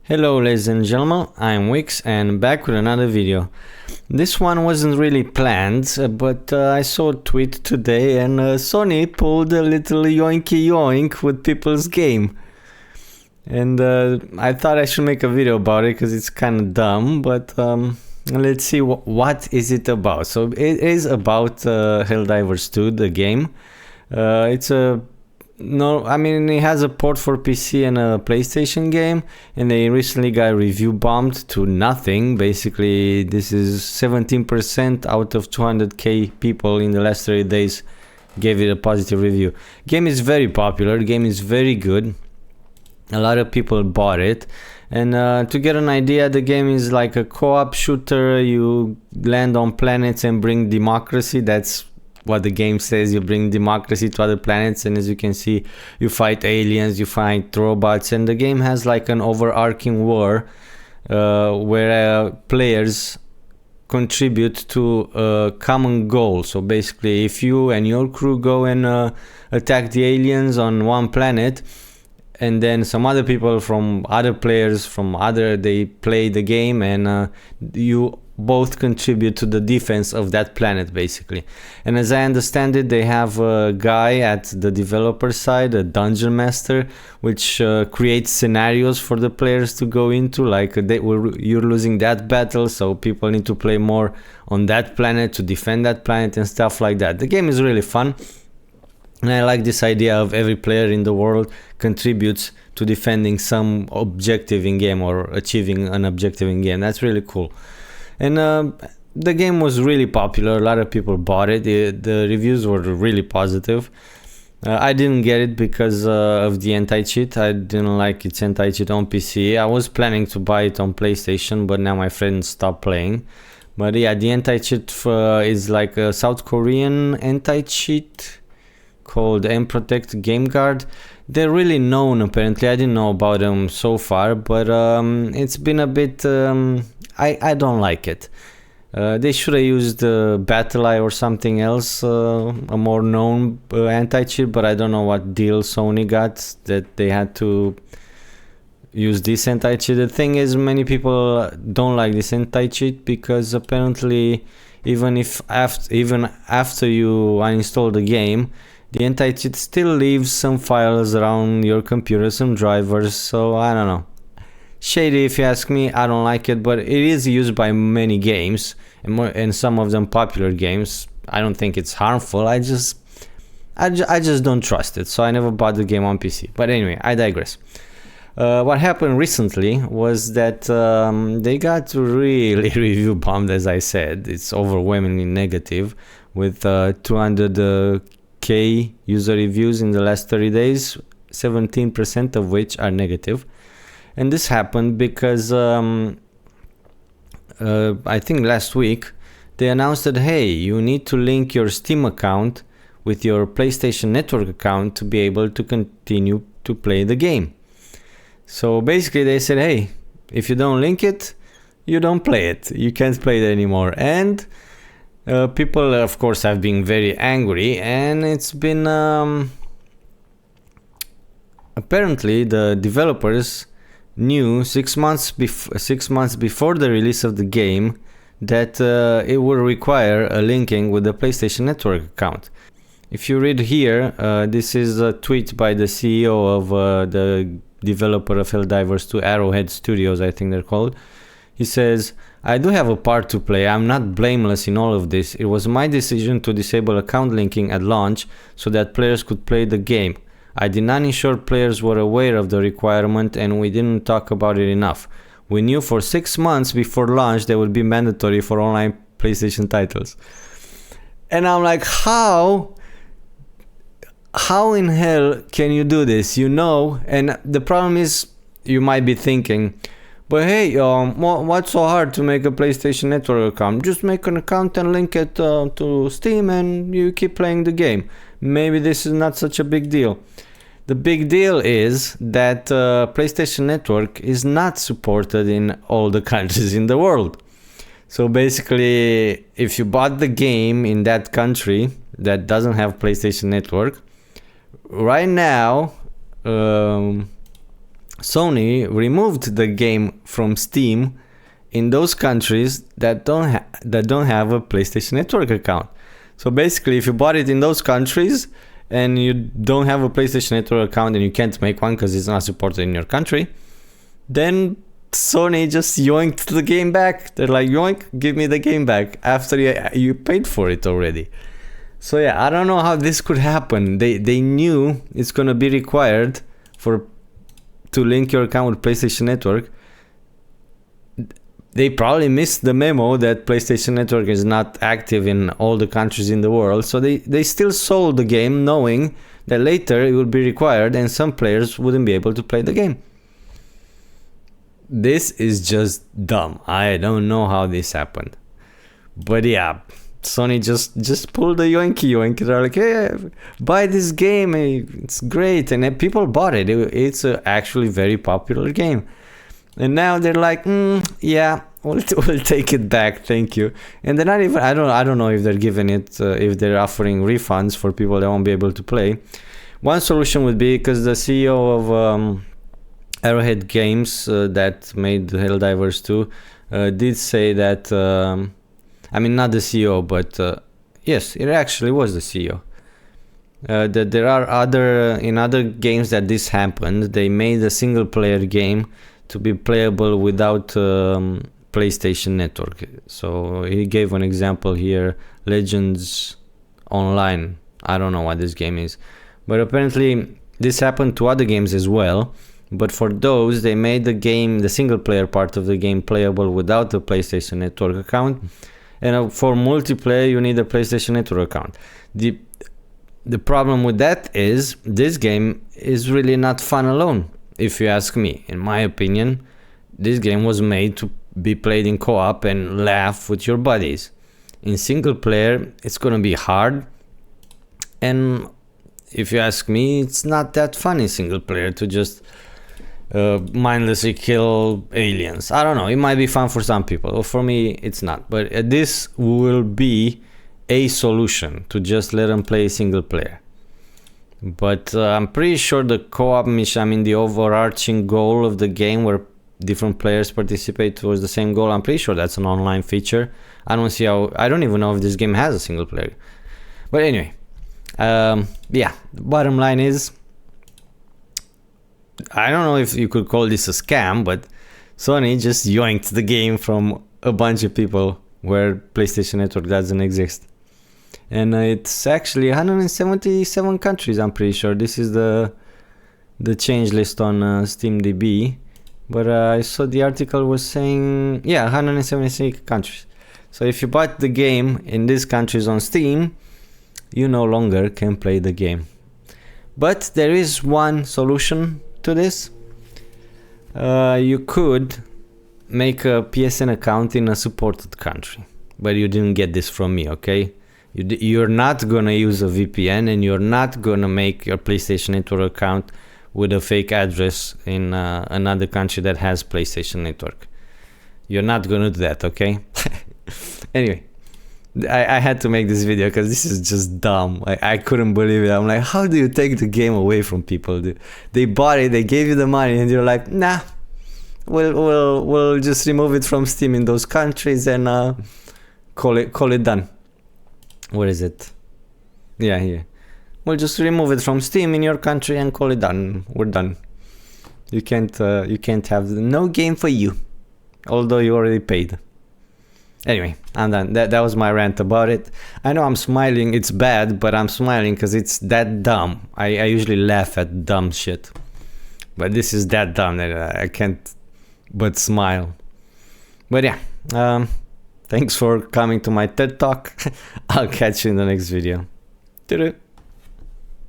Hello ladies and gentlemen, I'm Wix and back with another video. This one wasn't really planned, but I saw a tweet today and Sony pulled a little yoinky yoink with people's game. And I thought I should make a video about it because it's kind of dumb, but let's see what is it about. So it is about Helldivers 2, the game. It has a port for PC and a PlayStation game, and they recently got review bombed to nothing. Basically, this is 17% out of 200k people in the last 30 days gave it a positive review. Game is very popular, game is very good. A lot of people bought it. And to get an idea, the game is like a co-op shooter. You land on planets and bring democracy. That's what the game says. You bring democracy to other planets, and as you can see, you fight aliens, you fight robots, and the game has like an overarching war where players contribute to a common goal. So basically, if you and your crew go and attack the aliens on one planet, and then some other people from other players they play the game, and you both contribute to the defense of that planet basically. And as I understand it, they have a guy at the developer side, a dungeon master, which creates scenarios for the players to go into, like you're losing that battle, so people need to play more on that planet to defend that planet and stuff like that. The game is really fun, and I like this idea of every player in the world contributes to defending some objective in game or achieving an objective in game. That's really cool. And the game was really popular. A lot of people bought it. The reviews were really positive. I didn't get it because of the anti-cheat. I didn't like its anti-cheat on PC. I was planning to buy it on PlayStation, but now my friends stopped playing. But yeah, the anti-cheat is like a South Korean anti-cheat called Protect Game Guard. They're really known apparently. I didn't know about them so far, but it's been a bit... I don't like it. They should have used BattleEye or something else, a more known anti-cheat, but I don't know what deal Sony got that they had to use this anti-cheat. The thing is, many people don't like this anti-cheat because apparently even after you uninstall the game, the anti-cheat still leaves some files around your computer, some drivers, so I don't know. Shady if you ask me. I don't like it, but it is used by many games and some of them popular games. I don't think it's harmful. I just don't trust it, so I never bought the game on PC. But anyway, I digress. What happened recently was that they got really review bombed. As I said, it's overwhelmingly negative with 200k user reviews in the last 30 days, 17% of which are negative. And this happened because I think last week they announced that, hey, you need to link your Steam account with your PlayStation Network account to be able to continue to play the game. So basically they said, hey, if you don't link it, you don't play it. You can't play it anymore. And people, of course, have been very angry, and it's been... apparently the developers knew 6 months before the release of the game that it would require a linking with the PlayStation Network account. If you read here, this is a tweet by the CEO of the developer of Helldivers 2, Arrowhead Studios, I think they're called. He says, "I do have a part to play. I'm not blameless in all of this. It was my decision to disable account linking at launch so that players could play the game. I did not ensure players were aware of the requirement, and we didn't talk about it enough. We knew for 6 months before launch they would be mandatory for online PlayStation titles." And I'm like, how in hell can you do this? You know, and the problem is, you might be thinking, but hey, what's so hard to make a PlayStation Network account? Just make an account and link it to Steam and you keep playing the game. Maybe this is not such a big deal. The big deal is that PlayStation Network is not supported in all the countries in the world. So basically, if you bought the game in that country that doesn't have PlayStation Network, right now Sony removed the game from Steam in those countries that don't have a PlayStation Network account. So basically, if you bought it in those countries and you don't have a PlayStation Network account and you can't make one because it's not supported in your country, then Sony just yoinked the game back. They're like, yoink, give me the game back after you paid for it already. So yeah, I don't know how this could happen. They knew it's gonna be required to link your account with PlayStation Network. They probably missed the memo that PlayStation Network is not active in all the countries in the world. So they still sold the game knowing that later it would be required and some players wouldn't be able to play the game. This is just dumb. I don't know how this happened. But yeah, Sony just pulled the yoinky. They're like, hey, buy this game. It's great. And people bought it. It's actually very popular game. And now they're like, yeah, we'll take it back. Thank you. And they're not even, I don't know if they're giving it, if they're offering refunds for people that won't be able to play. One solution would be, because the CEO of Arrowhead Games that made Helldivers 2 did say that, I mean, not the CEO, but yes, it actually was the CEO. That there are in other games that this happened, they made a single player game to be playable without PlayStation Network. So he gave an example here, Legends Online. I don't know what this game is, but apparently this happened to other games as well. But for those, they made the single player part of the game playable without the PlayStation Network account. And for multiplayer, you need a PlayStation Network account. The problem with that is this game is really not fun alone, if you ask me. In my opinion, this game was made to be played in co-op and laugh with your buddies. In single player, it's gonna be hard. And if you ask me, it's not that fun in single player to just mindlessly kill aliens. I don't know, it might be fun for some people. For me, it's not. But this will be a solution to just let them play single player. But I'm pretty sure the co-op mission, I mean the overarching goal of the game where different players participate towards the same goal, I'm pretty sure that's an online feature. I don't even know if this game has a single player. But anyway, yeah, the bottom line is, I don't know if you could call this a scam, but Sony just yoinked the game from a bunch of people where PlayStation Network doesn't exist. And it's actually 177 countries, I'm pretty sure. This is the change list on SteamDB. But I saw the article was saying, yeah, 176 countries. So if you bought the game in these countries on Steam, you no longer can play the game. But there is one solution to this. You could make a PSN account in a supported country. But you didn't get this from me, okay? You're not gonna use a VPN, and you're not gonna make your PlayStation Network account with a fake address in another country that has PlayStation Network. You're not gonna do that, okay? Anyway, I had to make this video because this is just dumb. I couldn't believe it. I'm like, how do you take the game away from people? They bought it, they gave you the money, and you're like, nah, we'll just remove it from Steam in those countries and call it done. Where is it? Yeah, here. We'll just remove it from Steam in your country and call it done. We're done. You can't have no game for you, although you already paid. Anyway, I'm done. That was my rant about it. I know I'm smiling. It's bad, but I'm smiling because it's that dumb. I usually laugh at dumb shit, but this is that dumb that I can't but smile. But yeah, thanks for coming to my TED Talk. I'll catch you in the next video. Ta-da.